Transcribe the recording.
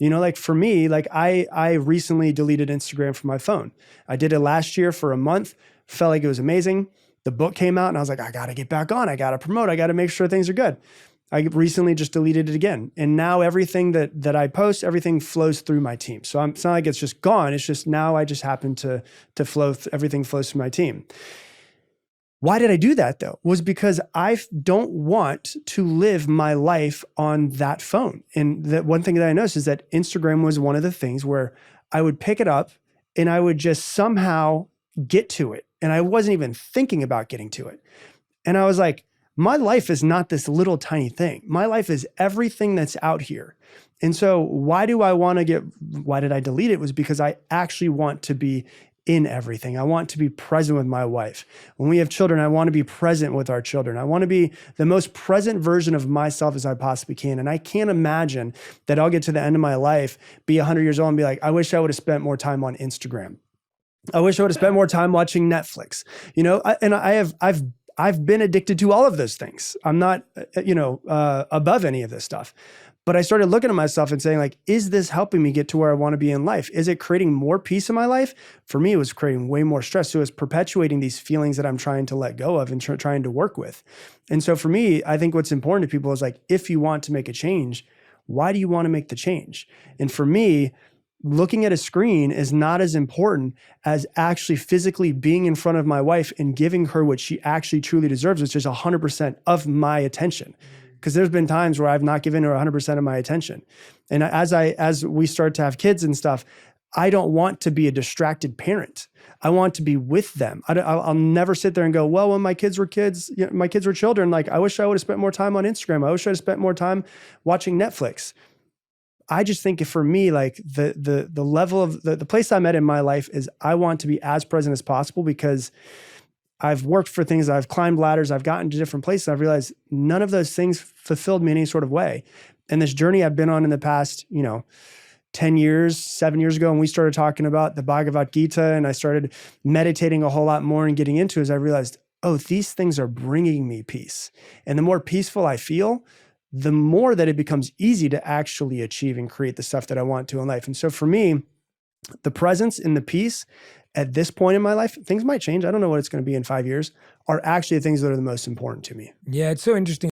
Like for me, like I recently deleted Instagram from my phone. I did it last year for a month, felt like it was amazing. The book came out and I was like, I got to get back on. I got to promote. I got to make sure things are good. I recently just deleted it again. And now everything that I post, everything flows through my team. So it's not like it's just gone. It's just now I just happen to flow, everything flows through my team. Why did I do that though? Was because I don't want to live my life on that phone. And the one thing that I noticed is that Instagram was one of the things where I would pick it up and I would just somehow get to it. And I wasn't even thinking about getting to it. And I was like, my life is not this little tiny thing. My life is everything that's out here. And so why did I delete it? Was because I actually want to be in everything. I want to be present with my wife. When we have children, I want to be present with our children. I want to be the most present version of myself as I possibly can. And I can't imagine that I'll get to the end of my life, be 100 years old and be like, I wish I would have spent more time on Instagram. I wish I would have spent more time watching Netflix. I've been addicted to all of those things. I'm not, above any of this stuff. But I started looking at myself and saying, like, is this helping me get to where I want to be in life? Is it creating more peace in my life? For me, it was creating way more stress. So it was perpetuating these feelings that I'm trying to let go of and trying to work with. And so for me, I think what's important to people is like, if you want to make a change, why do you want to make the change? And for me, looking at a screen is not as important as actually physically being in front of my wife and giving her what she actually truly deserves, which is 100% of my attention. Because there's been times where I've not given her 100% of my attention. And as we start to have kids and stuff, I don't want to be a distracted parent. I want to be with them. I'll never sit there and go, well, when my kids were children, like I wish I would have spent more time on Instagram. I wish I would have spent more time watching Netflix. I just think for me, like the level of the place I'm at in my life is I want to be as present as possible because I've worked for things, I've climbed ladders, I've gotten to different places. I've realized none of those things fulfilled me in any sort of way. And this journey I've been on in the past, 10 years, 7 years ago, when we started talking about the Bhagavad Gita and I started meditating a whole lot more and getting into it, is I realized, oh, these things are bringing me peace. And the more peaceful I feel, the more that it becomes easy to actually achieve and create the stuff that I want to in life. And so for me, the presence and the peace at this point in my life, things might change. I don't know what it's going to be in 5 years, are actually the things that are the most important to me. Yeah, it's so interesting.